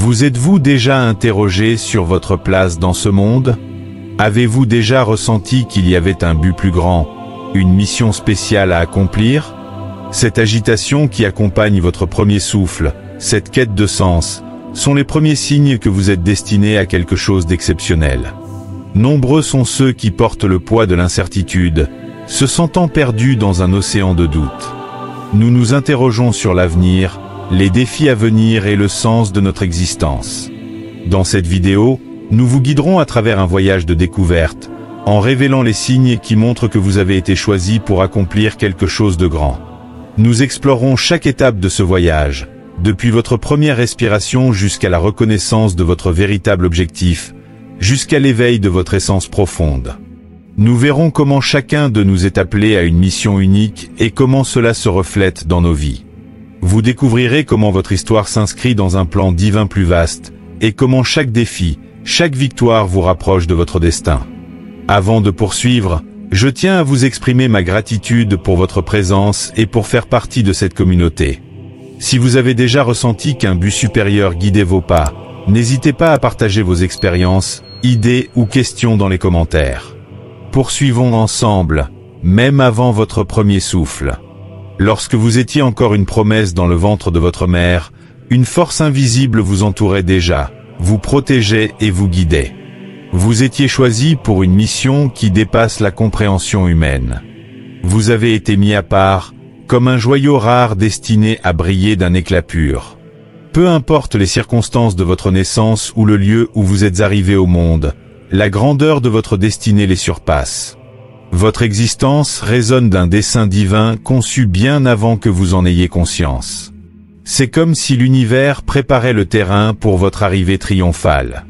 Vous êtes-vous déjà interrogé sur votre place dans ce monde? Avez-vous déjà ressenti qu'il y avait un but plus grand, une mission spéciale à accomplir? Cette agitation qui accompagne votre premier souffle, cette quête de sens, sont les premiers signes que vous êtes destiné à quelque chose d'exceptionnel. Nombreux sont ceux qui portent le poids de l'incertitude, se sentant perdus dans un océan de doute. Nous nous interrogeons sur l'avenir, les défis à venir et le sens de notre existence. Dans cette vidéo, nous vous guiderons à travers un voyage de découverte, en révélant les signes qui montrent que vous avez été choisi pour accomplir quelque chose de grand. Nous explorerons chaque étape de ce voyage, depuis votre première respiration jusqu'à la reconnaissance de votre véritable objectif, jusqu'à l'éveil de votre essence profonde. Nous verrons comment chacun de nous est appelé à une mission unique et comment cela se reflète dans nos vies. Vous découvrirez comment votre histoire s'inscrit dans un plan divin plus vaste, et comment chaque défi, chaque victoire vous rapproche de votre destin. Avant de poursuivre, je tiens à vous exprimer ma gratitude pour votre présence et pour faire partie de cette communauté. Si vous avez déjà ressenti qu'un but supérieur guidait vos pas, n'hésitez pas à partager vos expériences, idées ou questions dans les commentaires. Poursuivons ensemble, même avant votre premier souffle. Lorsque vous étiez encore une promesse dans le ventre de votre mère, une force invisible vous entourait déjà, vous protégeait et vous guidait. Vous étiez choisi pour une mission qui dépasse la compréhension humaine. Vous avez été mis à part, comme un joyau rare destiné à briller d'un éclat pur. Peu importe les circonstances de votre naissance ou le lieu où vous êtes arrivé au monde, la grandeur de votre destinée les surpasse. Votre existence résonne d'un dessein divin conçu bien avant que vous en ayez conscience. C'est comme si l'univers préparait le terrain pour votre arrivée triomphale.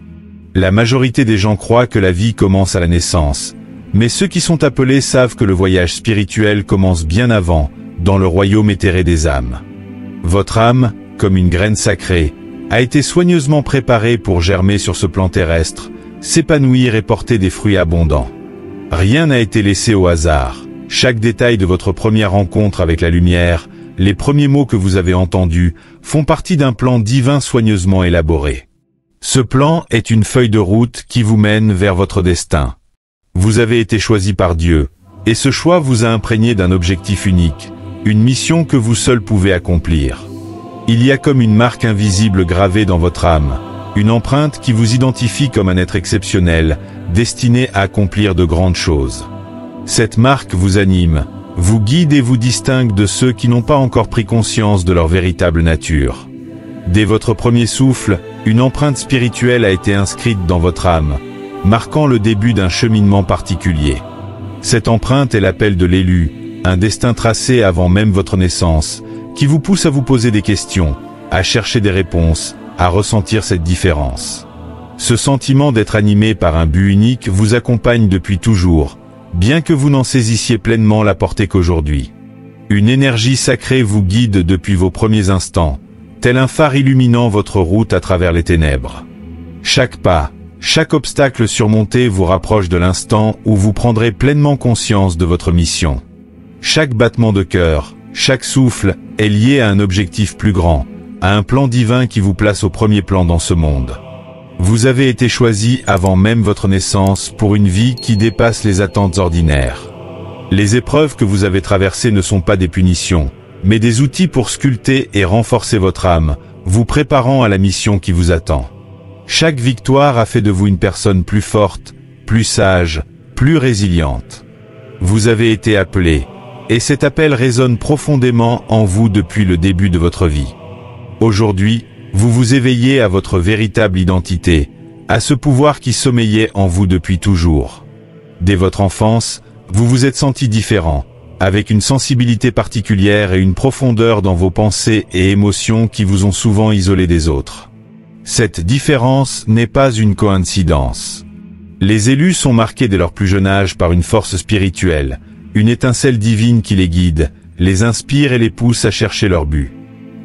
La majorité des gens croient que la vie commence à la naissance, mais ceux qui sont appelés savent que le voyage spirituel commence bien avant, dans le royaume éthéré des âmes. Votre âme, comme une graine sacrée, a été soigneusement préparée pour germer sur ce plan terrestre, s'épanouir et porter des fruits abondants. Rien n'a été laissé au hasard. Chaque détail de votre première rencontre avec la lumière, les premiers mots que vous avez entendus, font partie d'un plan divin soigneusement élaboré. Ce plan est une feuille de route qui vous mène vers votre destin. Vous avez été choisi par Dieu, et ce choix vous a imprégné d'un objectif unique, une mission que vous seul pouvez accomplir. Il y a comme une marque invisible gravée dans votre âme, une empreinte qui vous identifie comme un être exceptionnel, destiné à accomplir de grandes choses. Cette marque vous anime, vous guide et vous distingue de ceux qui n'ont pas encore pris conscience de leur véritable nature. Dès votre premier souffle, une empreinte spirituelle a été inscrite dans votre âme, marquant le début d'un cheminement particulier. Cette empreinte est l'appel de l'élu, un destin tracé avant même votre naissance, qui vous pousse à vous poser des questions, à chercher des réponses, à ressentir cette différence. Ce sentiment d'être animé par un but unique vous accompagne depuis toujours, bien que vous n'en saisissiez pleinement la portée qu'aujourd'hui. Une énergie sacrée vous guide depuis vos premiers instants, tel un phare illuminant votre route à travers les ténèbres. Chaque pas, chaque obstacle surmonté vous rapproche de l'instant où vous prendrez pleinement conscience de votre mission. Chaque battement de cœur, chaque souffle, est lié à un objectif plus grand, à un plan divin qui vous place au premier plan dans ce monde. Vous avez été choisi avant même votre naissance pour une vie qui dépasse les attentes ordinaires. Les épreuves que vous avez traversées ne sont pas des punitions, mais des outils pour sculpter et renforcer votre âme, vous préparant à la mission qui vous attend. Chaque victoire a fait de vous une personne plus forte, plus sage, plus résiliente. Vous avez été appelé, et cet appel résonne profondément en vous depuis le début de votre vie. Aujourd'hui, vous vous éveillez à votre véritable identité, à ce pouvoir qui sommeillait en vous depuis toujours. Dès votre enfance, vous vous êtes senti différent, avec une sensibilité particulière et une profondeur dans vos pensées et émotions qui vous ont souvent isolé des autres. Cette différence n'est pas une coïncidence. Les élus sont marqués dès leur plus jeune âge par une force spirituelle, une étincelle divine qui les guide, les inspire et les pousse à chercher leur but.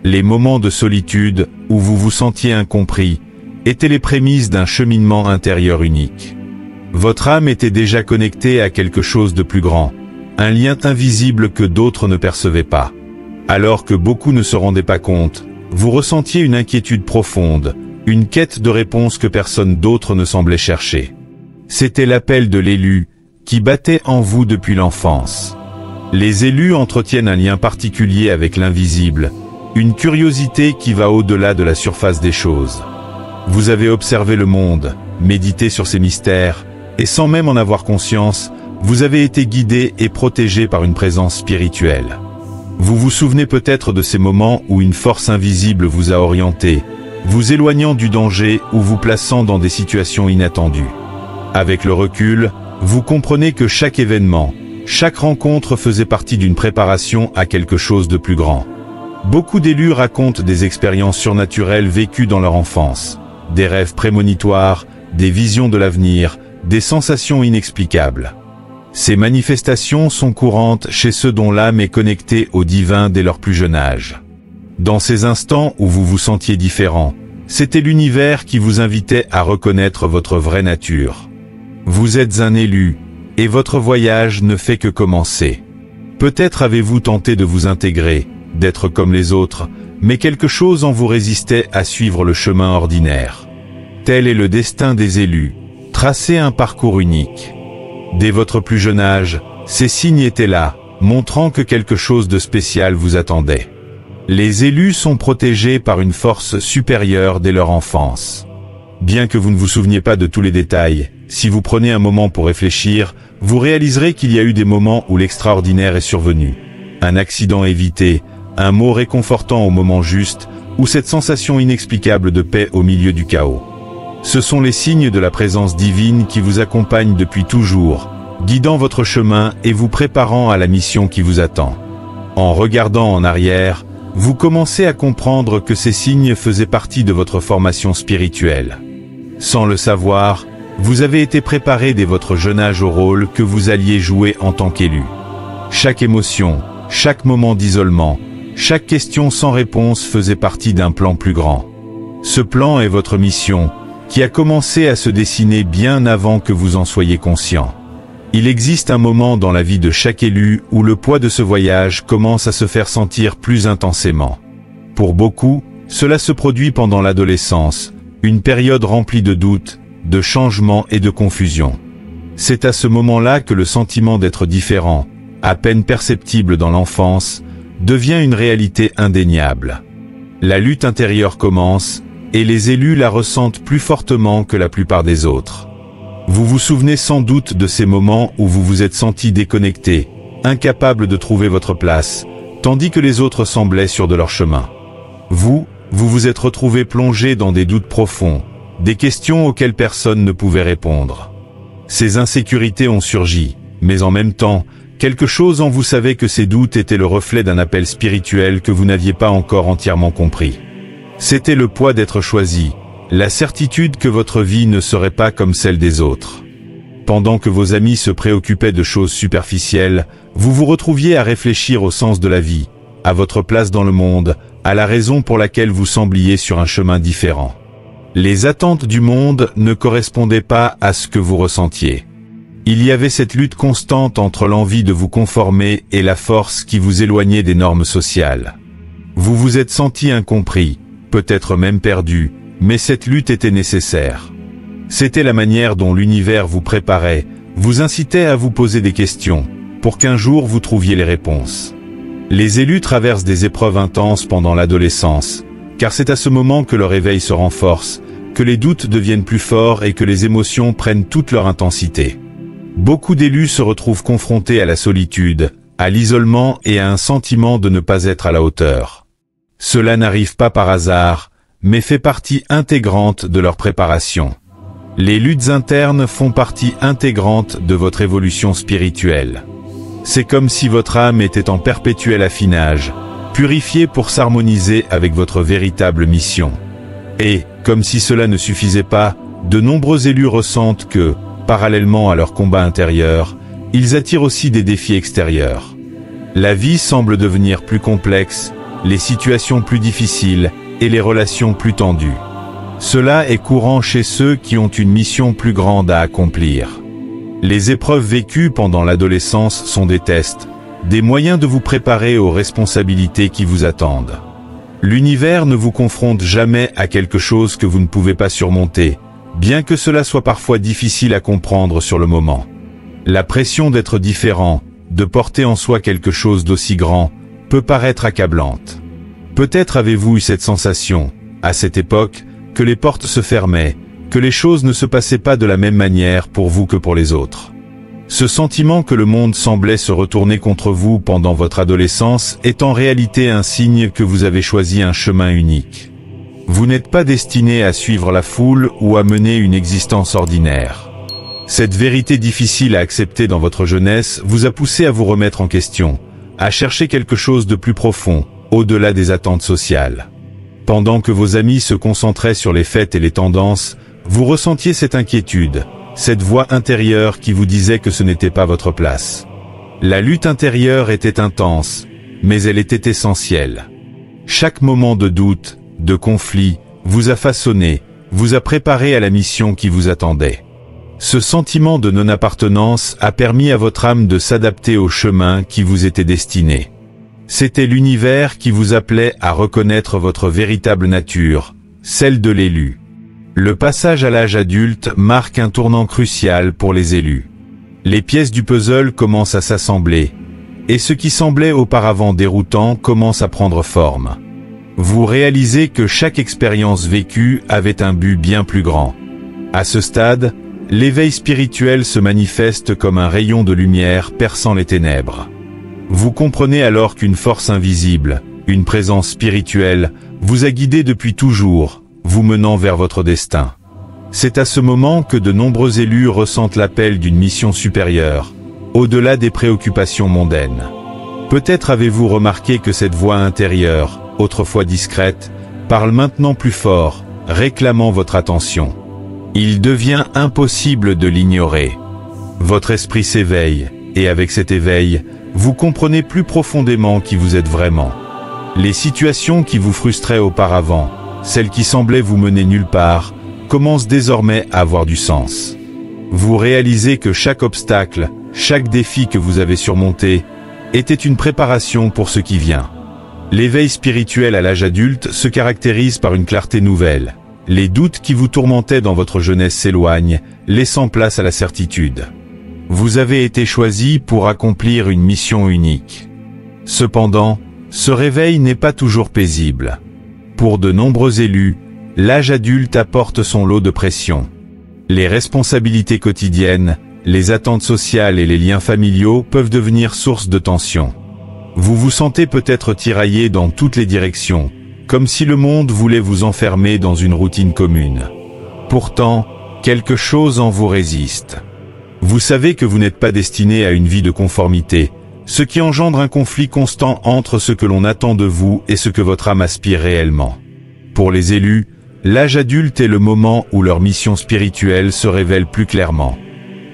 Les moments de solitude, où vous vous sentiez incompris, étaient les prémices d'un cheminement intérieur unique. Votre âme était déjà connectée à quelque chose de plus grand, un lien invisible que d'autres ne percevaient pas. Alors que beaucoup ne se rendaient pas compte, vous ressentiez une inquiétude profonde, une quête de réponse que personne d'autre ne semblait chercher. C'était l'appel de l'élu, qui battait en vous depuis l'enfance. Les élus entretiennent un lien particulier avec l'invisible, une curiosité qui va au-delà de la surface des choses. Vous avez observé le monde, médité sur ses mystères, et sans même en avoir conscience, vous avez été guidé et protégé par une présence spirituelle. Vous vous souvenez peut-être de ces moments où une force invisible vous a orienté, vous éloignant du danger ou vous plaçant dans des situations inattendues. Avec le recul, vous comprenez que chaque événement, chaque rencontre faisait partie d'une préparation à quelque chose de plus grand. Beaucoup d'élus racontent des expériences surnaturelles vécues dans leur enfance, des rêves prémonitoires, des visions de l'avenir, des sensations inexplicables. Ces manifestations sont courantes chez ceux dont l'âme est connectée au divin dès leur plus jeune âge. Dans ces instants où vous vous sentiez différent, c'était l'univers qui vous invitait à reconnaître votre vraie nature. Vous êtes un élu, et votre voyage ne fait que commencer. Peut-être avez-vous tenté de vous intégrer, d'être comme les autres, mais quelque chose en vous résistait à suivre le chemin ordinaire. Tel est le destin des élus, tracer un parcours unique. Dès votre plus jeune âge, ces signes étaient là, montrant que quelque chose de spécial vous attendait. Les élus sont protégés par une force supérieure dès leur enfance. Bien que vous ne vous souveniez pas de tous les détails, si vous prenez un moment pour réfléchir, vous réaliserez qu'il y a eu des moments où l'extraordinaire est survenu. Un accident évité, un mot réconfortant au moment juste, ou cette sensation inexplicable de paix au milieu du chaos. Ce sont les signes de la présence divine qui vous accompagnent depuis toujours, guidant votre chemin et vous préparant à la mission qui vous attend. En regardant en arrière, vous commencez à comprendre que ces signes faisaient partie de votre formation spirituelle. Sans le savoir, vous avez été préparé dès votre jeune âge au rôle que vous alliez jouer en tant qu'élu. Chaque émotion, chaque moment d'isolement, chaque question sans réponse faisait partie d'un plan plus grand. Ce plan est votre mission, qui a commencé à se dessiner bien avant que vous en soyez conscient. Il existe un moment dans la vie de chaque élu où le poids de ce voyage commence à se faire sentir plus intensément. Pour beaucoup, cela se produit pendant l'adolescence, une période remplie de doutes, de changements et de confusion. C'est à ce moment-là que le sentiment d'être différent, à peine perceptible dans l'enfance, devient une réalité indéniable. La lutte intérieure commence, et les élus la ressentent plus fortement que la plupart des autres. Vous vous souvenez sans doute de ces moments où vous vous êtes senti déconnecté, incapable de trouver votre place, tandis que les autres semblaient sur de leur chemin. Vous vous êtes retrouvé plongé dans des doutes profonds, des questions auxquelles personne ne pouvait répondre. Ces insécurités ont surgi, mais en même temps, quelque chose en vous savait que ces doutes étaient le reflet d'un appel spirituel que vous n'aviez pas encore entièrement compris. C'était le poids d'être choisi, la certitude que votre vie ne serait pas comme celle des autres. Pendant que vos amis se préoccupaient de choses superficielles, vous vous retrouviez à réfléchir au sens de la vie, à votre place dans le monde, à la raison pour laquelle vous sembliez sur un chemin différent. Les attentes du monde ne correspondaient pas à ce que vous ressentiez. Il y avait cette lutte constante entre l'envie de vous conformer et la force qui vous éloignait des normes sociales. Vous vous êtes senti incompris, peut-être même perdu, mais cette lutte était nécessaire. C'était la manière dont l'univers vous préparait, vous incitait à vous poser des questions, pour qu'un jour vous trouviez les réponses. Les élus traversent des épreuves intenses pendant l'adolescence, car c'est à ce moment que leur éveil se renforce, que les doutes deviennent plus forts et que les émotions prennent toute leur intensité. Beaucoup d'élus se retrouvent confrontés à la solitude, à l'isolement et à un sentiment de ne pas être à la hauteur. Cela n'arrive pas par hasard, mais fait partie intégrante de leur préparation. Les luttes internes font partie intégrante de votre évolution spirituelle. C'est comme si votre âme était en perpétuel affinage, purifiée pour s'harmoniser avec votre véritable mission. Et, comme si cela ne suffisait pas, de nombreux élus ressentent que, parallèlement à leur combat intérieur, ils attirent aussi des défis extérieurs. La vie semble devenir plus complexe, les situations plus difficiles et les relations plus tendues. Cela est courant chez ceux qui ont une mission plus grande à accomplir. Les épreuves vécues pendant l'adolescence sont des tests, des moyens de vous préparer aux responsabilités qui vous attendent. L'univers ne vous confronte jamais à quelque chose que vous ne pouvez pas surmonter, bien que cela soit parfois difficile à comprendre sur le moment. La pression d'être différent, de porter en soi quelque chose d'aussi grand, peut paraître accablante. Peut-être avez-vous eu cette sensation, à cette époque, que les portes se fermaient, que les choses ne se passaient pas de la même manière pour vous que pour les autres. Ce sentiment que le monde semblait se retourner contre vous pendant votre adolescence est en réalité un signe que vous avez choisi un chemin unique. Vous n'êtes pas destiné à suivre la foule ou à mener une existence ordinaire. Cette vérité difficile à accepter dans votre jeunesse vous a poussé à vous remettre en question, à chercher quelque chose de plus profond, au-delà des attentes sociales. Pendant que vos amis se concentraient sur les fêtes et les tendances, vous ressentiez cette inquiétude, cette voix intérieure qui vous disait que ce n'était pas votre place. La lutte intérieure était intense, mais elle était essentielle. Chaque moment de doute, de conflit, vous a façonné, vous a préparé à la mission qui vous attendait. Ce sentiment de non-appartenance a permis à votre âme de s'adapter au chemin qui vous était destiné. C'était l'univers qui vous appelait à reconnaître votre véritable nature, celle de l'élu. Le passage à l'âge adulte marque un tournant crucial pour les élus. Les pièces du puzzle commencent à s'assembler, et ce qui semblait auparavant déroutant commence à prendre forme. Vous réalisez que chaque expérience vécue avait un but bien plus grand. À ce stade, l'éveil spirituel se manifeste comme un rayon de lumière perçant les ténèbres. Vous comprenez alors qu'une force invisible, une présence spirituelle, vous a guidé depuis toujours, vous menant vers votre destin. C'est à ce moment que de nombreux élus ressentent l'appel d'une mission supérieure, au-delà des préoccupations mondaines. Peut-être avez-vous remarqué que cette voix intérieure, autrefois discrète, parle maintenant plus fort, réclamant votre attention. Il devient impossible de l'ignorer. Votre esprit s'éveille, et avec cet éveil, vous comprenez plus profondément qui vous êtes vraiment. Les situations qui vous frustraient auparavant, celles qui semblaient vous mener nulle part, commencent désormais à avoir du sens. Vous réalisez que chaque obstacle, chaque défi que vous avez surmonté, était une préparation pour ce qui vient. L'éveil spirituel à l'âge adulte se caractérise par une clarté nouvelle. Les doutes qui vous tourmentaient dans votre jeunesse s'éloignent, laissant place à la certitude. Vous avez été choisi pour accomplir une mission unique. Cependant, ce réveil n'est pas toujours paisible. Pour de nombreux élus, l'âge adulte apporte son lot de pression. Les responsabilités quotidiennes, les attentes sociales et les liens familiaux peuvent devenir source de tension. Vous vous sentez peut-être tiraillé dans toutes les directions, comme si le monde voulait vous enfermer dans une routine commune. Pourtant, quelque chose en vous résiste. Vous savez que vous n'êtes pas destiné à une vie de conformité, ce qui engendre un conflit constant entre ce que l'on attend de vous et ce que votre âme aspire réellement. Pour les élus, l'âge adulte est le moment où leur mission spirituelle se révèle plus clairement.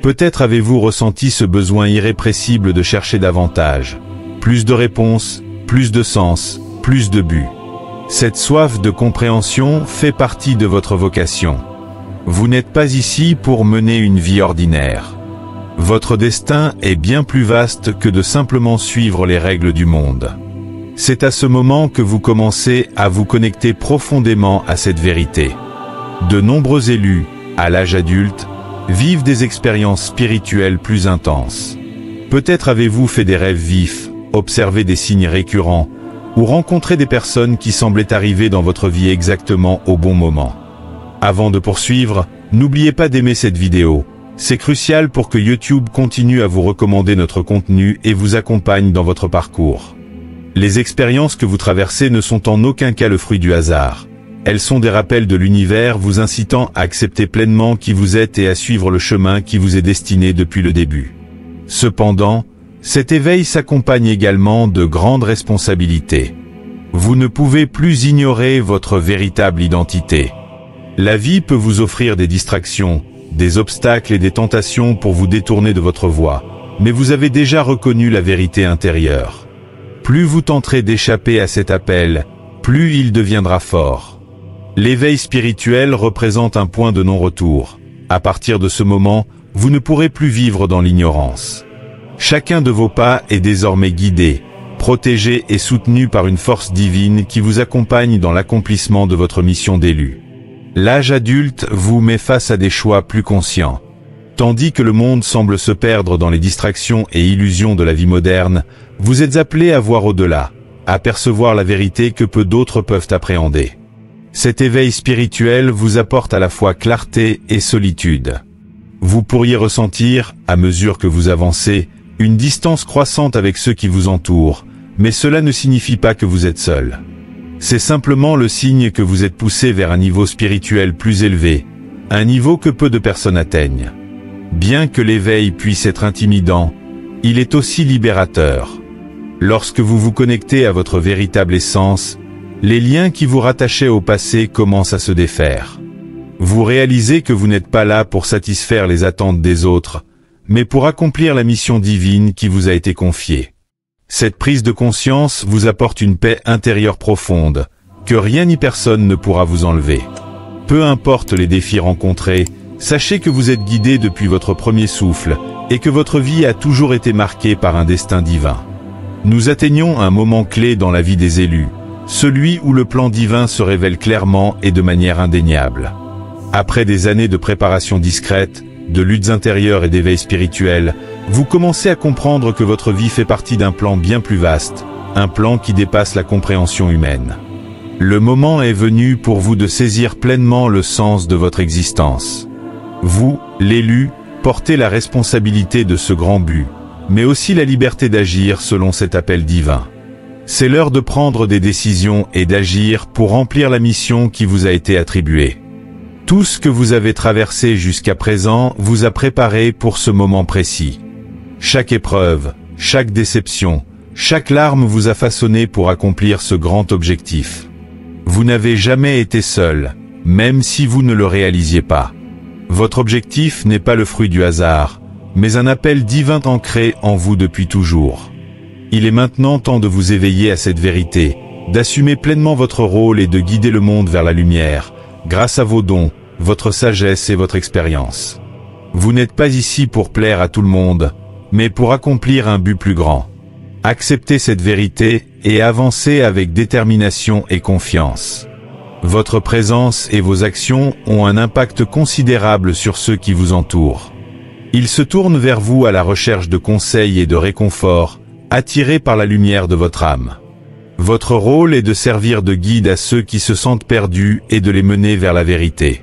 Peut-être avez-vous ressenti ce besoin irrépressible de chercher davantage, plus de réponses, plus de sens, plus de but. Cette soif de compréhension fait partie de votre vocation. Vous n'êtes pas ici pour mener une vie ordinaire. Votre destin est bien plus vaste que de simplement suivre les règles du monde. C'est à ce moment que vous commencez à vous connecter profondément à cette vérité. De nombreux élus, à l'âge adulte, vivent des expériences spirituelles plus intenses. Peut-être avez-vous fait des rêves vifs, observé des signes récurrents, ou rencontré des personnes qui semblaient arriver dans votre vie exactement au bon moment. Avant de poursuivre, n'oubliez pas d'aimer cette vidéo. C'est crucial pour que YouTube continue à vous recommander notre contenu et vous accompagne dans votre parcours. Les expériences que vous traversez ne sont en aucun cas le fruit du hasard. Elles sont des rappels de l'univers vous incitant à accepter pleinement qui vous êtes et à suivre le chemin qui vous est destiné depuis le début. Cependant, cet éveil s'accompagne également de grandes responsabilités. Vous ne pouvez plus ignorer votre véritable identité. La vie peut vous offrir des distractions, des obstacles et des tentations pour vous détourner de votre voie, mais vous avez déjà reconnu la vérité intérieure. Plus vous tenterez d'échapper à cet appel, plus il deviendra fort. L'éveil spirituel représente un point de non-retour. À partir de ce moment, vous ne pourrez plus vivre dans l'ignorance. Chacun de vos pas est désormais guidé, protégé et soutenu par une force divine qui vous accompagne dans l'accomplissement de votre mission d'élu. L'âge adulte vous met face à des choix plus conscients. Tandis que le monde semble se perdre dans les distractions et illusions de la vie moderne, vous êtes appelé à voir au-delà, à percevoir la vérité que peu d'autres peuvent appréhender. Cet éveil spirituel vous apporte à la fois clarté et solitude. Vous pourriez ressentir, à mesure que vous avancez, une distance croissante avec ceux qui vous entourent, mais cela ne signifie pas que vous êtes seul. C'est simplement le signe que vous êtes poussé vers un niveau spirituel plus élevé, un niveau que peu de personnes atteignent. Bien que l'éveil puisse être intimidant, il est aussi libérateur. Lorsque vous vous connectez à votre véritable essence, les liens qui vous rattachaient au passé commencent à se défaire. Vous réalisez que vous n'êtes pas là pour satisfaire les attentes des autres, mais pour accomplir la mission divine qui vous a été confiée. Cette prise de conscience vous apporte une paix intérieure profonde, que rien ni personne ne pourra vous enlever. Peu importe les défis rencontrés, sachez que vous êtes guidé depuis votre premier souffle, et que votre vie a toujours été marquée par un destin divin. Nous atteignons un moment clé dans la vie des élus, celui où le plan divin se révèle clairement et de manière indéniable. Après des années de préparation discrète, de luttes intérieures et d'éveil spirituel, vous commencez à comprendre que votre vie fait partie d'un plan bien plus vaste, un plan qui dépasse la compréhension humaine. Le moment est venu pour vous de saisir pleinement le sens de votre existence. Vous, l'élu, portez la responsabilité de ce grand but, mais aussi la liberté d'agir selon cet appel divin. C'est l'heure de prendre des décisions et d'agir pour remplir la mission qui vous a été attribuée. Tout ce que vous avez traversé jusqu'à présent vous a préparé pour ce moment précis. Chaque épreuve, chaque déception, chaque larme vous a façonné pour accomplir ce grand objectif. Vous n'avez jamais été seul, même si vous ne le réalisiez pas. Votre objectif n'est pas le fruit du hasard, mais un appel divin ancré en vous depuis toujours. Il est maintenant temps de vous éveiller à cette vérité, d'assumer pleinement votre rôle et de guider le monde vers la lumière, grâce à vos dons, votre sagesse et votre expérience. Vous n'êtes pas ici pour plaire à tout le monde, mais pour accomplir un but plus grand. Acceptez cette vérité et avancez avec détermination et confiance. Votre présence et vos actions ont un impact considérable sur ceux qui vous entourent. Ils se tournent vers vous à la recherche de conseils et de réconfort, attirés par la lumière de votre âme. Votre rôle est de servir de guide à ceux qui se sentent perdus et de les mener vers la vérité.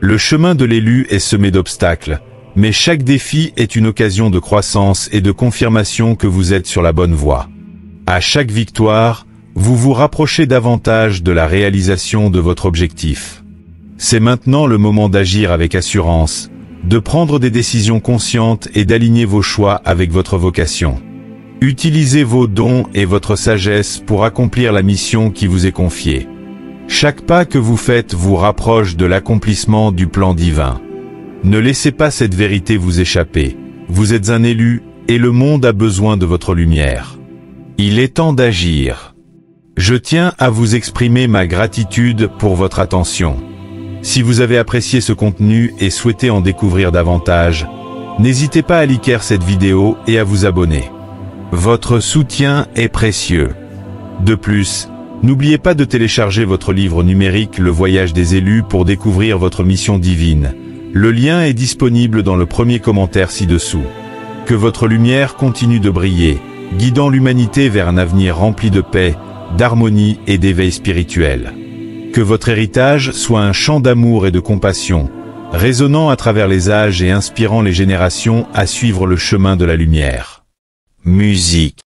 Le chemin de l'élu est semé d'obstacles, mais chaque défi est une occasion de croissance et de confirmation que vous êtes sur la bonne voie. À chaque victoire, vous vous rapprochez davantage de la réalisation de votre objectif. C'est maintenant le moment d'agir avec assurance, de prendre des décisions conscientes et d'aligner vos choix avec votre vocation. Utilisez vos dons et votre sagesse pour accomplir la mission qui vous est confiée. Chaque pas que vous faites vous rapproche de l'accomplissement du plan divin. Ne laissez pas cette vérité vous échapper. Vous êtes un élu, et le monde a besoin de votre lumière. Il est temps d'agir. Je tiens à vous exprimer ma gratitude pour votre attention. Si vous avez apprécié ce contenu et souhaitez en découvrir davantage, n'hésitez pas à liker cette vidéo et à vous abonner. Votre soutien est précieux. De plus, n'oubliez pas de télécharger votre livre numérique Le Voyage des élus pour découvrir votre mission divine. Le lien est disponible dans le premier commentaire ci-dessous. Que votre lumière continue de briller, guidant l'humanité vers un avenir rempli de paix, d'harmonie et d'éveil spirituel. Que votre héritage soit un chant d'amour et de compassion, résonnant à travers les âges et inspirant les générations à suivre le chemin de la lumière. Musique.